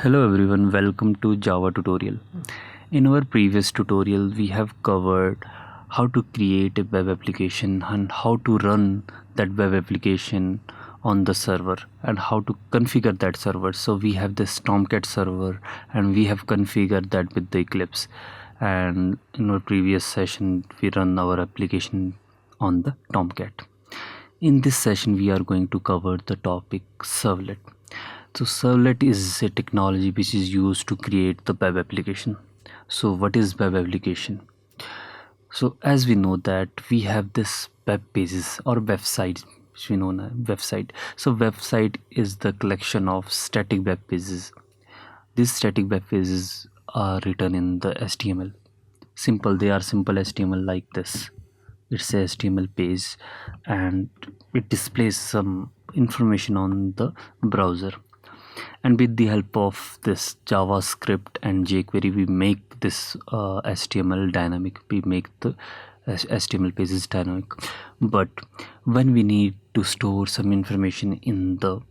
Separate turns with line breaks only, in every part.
Hello everyone, welcome to Java tutorial. In our previous tutorial, we have covered how to create a web application and how to run that web application on the server and how to configure that server. So we have this Tomcat server and we have configured that with the Eclipse. And in our previous session, we run our application on the Tomcat. In this session, we are going to cover the topic Servlet. So Servlet is a technology which is used to create the web application. So what is web application? So as we know that we have this web pages or websites, which we know now website. So website is the collection of static web pages. These static web pages are written in the HTML. They are simple HTML like this. It's a HTML page and it displays some information on the browser. And with the help of this JavaScript and jQuery, we make this HTML dynamic. We make the HTML pages dynamic. But when we need to store some information in the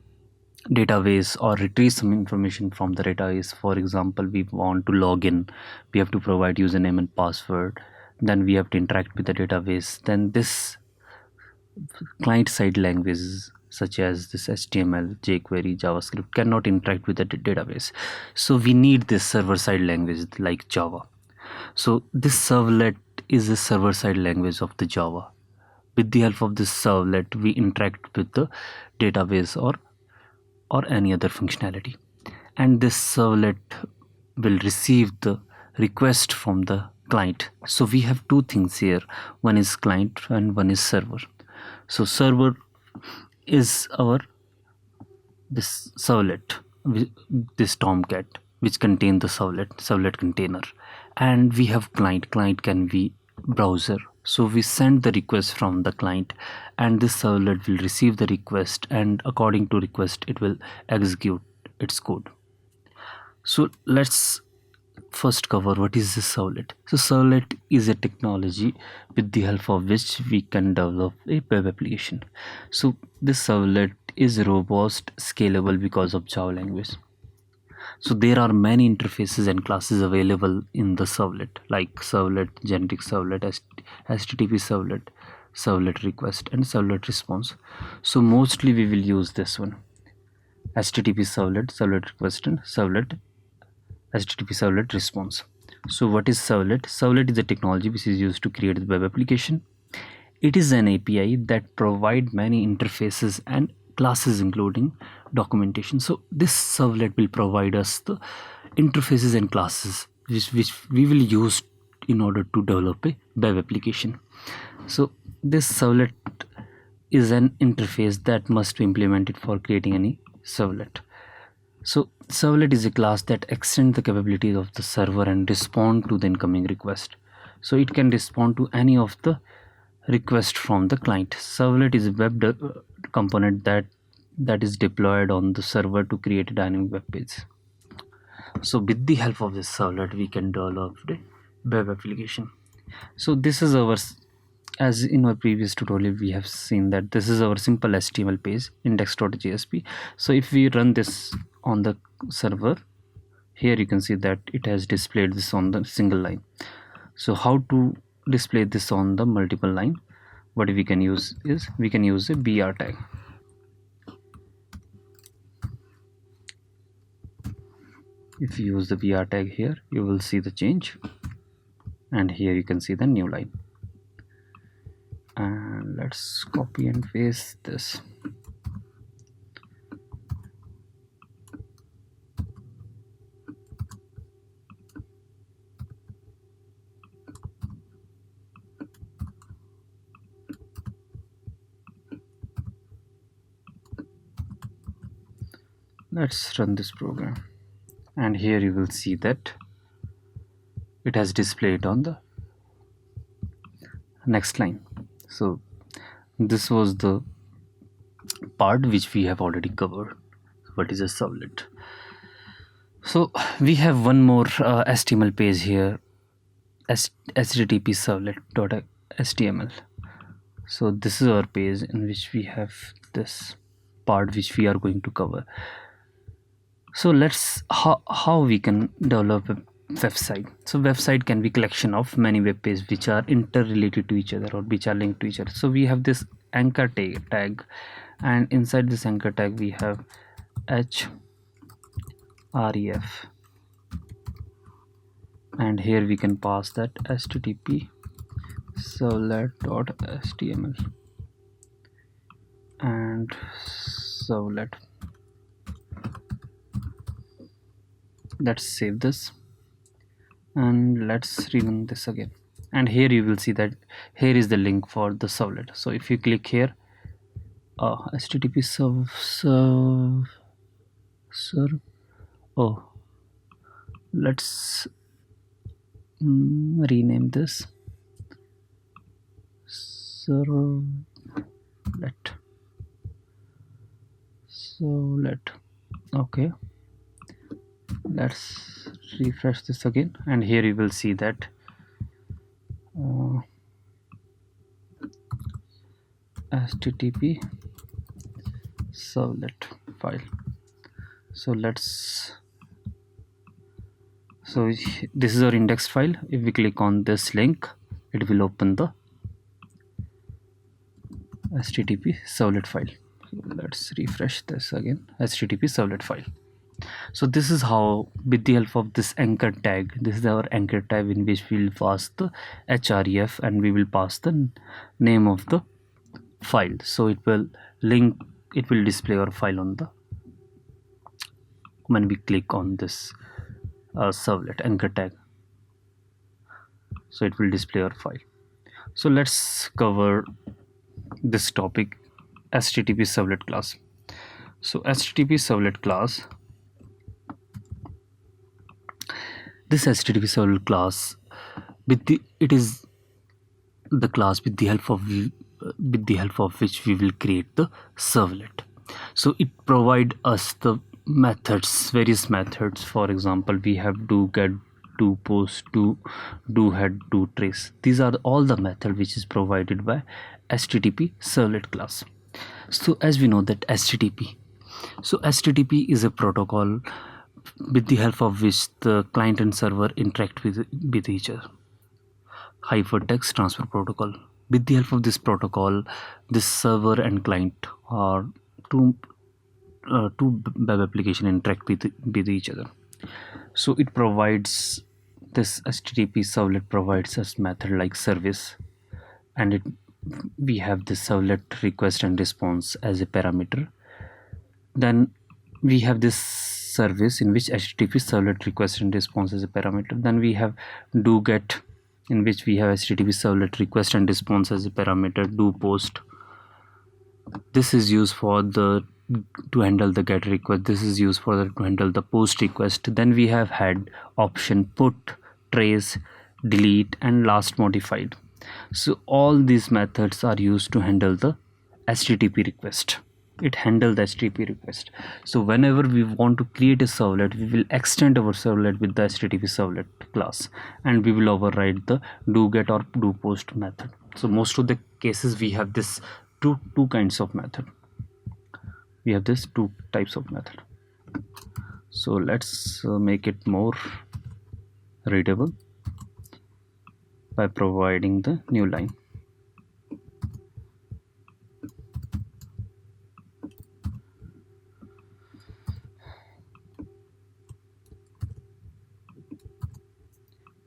database or retrieve some information from the database, for example, we want to log in, we have to provide username and password, then we have to interact with the database. Then this client-side languages such as this HTML, jQuery, JavaScript cannot interact with the database. So we need this server-side language like Java. So this servlet is the server-side language of the Java. With the help of this servlet, we interact with the database or any other functionality. And this servlet will receive the request from the client. So we have two things here. One is client and one is server. So server is this servlet, this Tomcat, which contain the servlet container, and we have client can be browser. So we send the request from the client and this servlet will receive the request, and according to request it will execute its code. So let's first cover what is the servlet. So servlet is a technology with the help of which we can develop a web application. So this servlet is robust, scalable because of Java language. So there are many interfaces and classes available in the servlet, like servlet, generic servlet, HTTP servlet, servlet request, and servlet response. So mostly we will use this one: HTTP servlet, servlet request, and servlet HTTP servlet response. So what is servlet? Servlet is a technology which is used to create the web application. It is an API that provides many interfaces and classes including documentation. So this servlet will provide us the interfaces and classes which we will use in order to develop a web application. So this servlet is an interface that must be implemented for creating any servlet. So servlet is a class that extends the capabilities of the server and respond to the incoming request. So it can respond to any of the request from the client. Servlet is a web component that is deployed on the server to create a dynamic web page. So with the help of this servlet, we can develop the web application. So this is our, as in our previous tutorial we have seen that this is our simple HTML page, index.jsp. So if we run this on the server, here you can see that it has displayed this on the single line. So how to display this on the multiple line? What we can use is we can use a br tag. If you use the br tag here, you will see the change, and here you can see the new line. And let's copy and paste this. Let's run this program, and here you will see that it has displayed on the next line. So this was the part which we have already covered. What is a servlet? So we have one more HTML page here, HttpServletTheoryPart.html. So this is our page in which we have this part which we are going to cover. So let's how we can develop a website. So website can be collection of many web pages which are interrelated to each other or which are linked to each other. So we have this anchor tag, and inside this anchor tag we have href, and here we can pass that http servlet.html and servlet. Let's save this and let's rerun this again, and here you will see that here is the link for the servlet. So if you click here, http serv oh, let's rename this servlet. Okay, let's refresh this again, and here you will see that http servlet file. So this is our index file. If we click on this link, it will open the http servlet file. Let's refresh this again, http servlet file. So this is how, with the help of this anchor tag, this is our anchor tag in which we will pass the href and we will pass the name of the file. So it will display our file on the when we click on this servlet anchor tag. So it will display our file. So let's cover this topic, http servlet class. So http servlet class, this http servlet class, it is the class with the help of which we will create the servlet. So it provide us the methods, various methods. For example, we have do get, do post, do head, do trace. These are all the method which is provided by http servlet class. So as we know that http is a protocol with the help of which the client and server interact with each other. Hypertext transfer protocol. With the help of this protocol, this server and client are two web application interact with each other. So it provides, this http servlet provides us method like service, and we have this servlet request and response as a parameter. Then we have this service in which http servlet request and response as a parameter. Then we have do get, in which we have http servlet request and response as a parameter. Do post, this is used for to handle the get request. This is used for to handle the post request. Then we have head, option, put, trace, delete, and last modified. So all these methods are used to handle the http request. It handles the http request. So whenever we want to create a servlet, we will extend our servlet with the http servlet class, and we will override the do get or do post method. So most of the cases we have this two kinds of method. We have this two types of method. So let's make it more readable by providing the new line.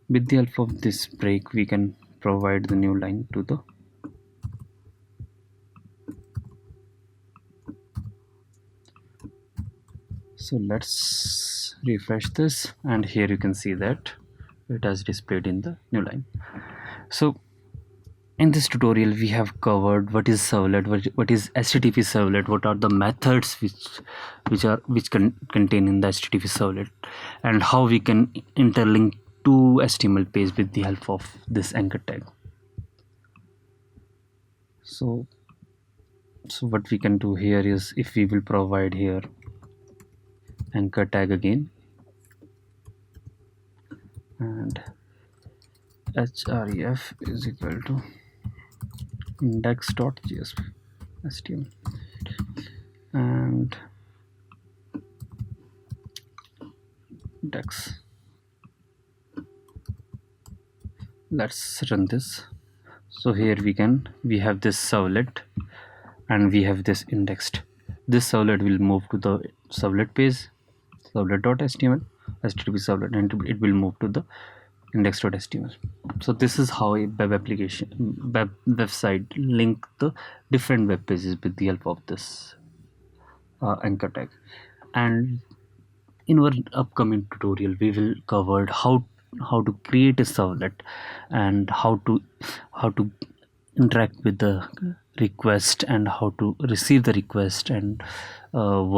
With the help of this break, we can provide the new line to the so let's refresh this, and here you can see that it has displayed in the new line. So in this tutorial we have covered what is servlet, what is http servlet, what are the methods which contain in the http servlet, and how we can interlink two HTML page with the help of this anchor tag. So what we can do here is, if we will provide here anchor tag again, and href is equal to index.jsp html, and index. Let's run this. So here we have this servlet and we have this indexed. This servlet will move to the servlet page, servlet.html, http servlet, and it will move to the index.html. So this is how a website link the different web pages with the help of this anchor tag. And in our upcoming tutorial we will cover how to create a servlet and how to interact with the request and how to receive the request and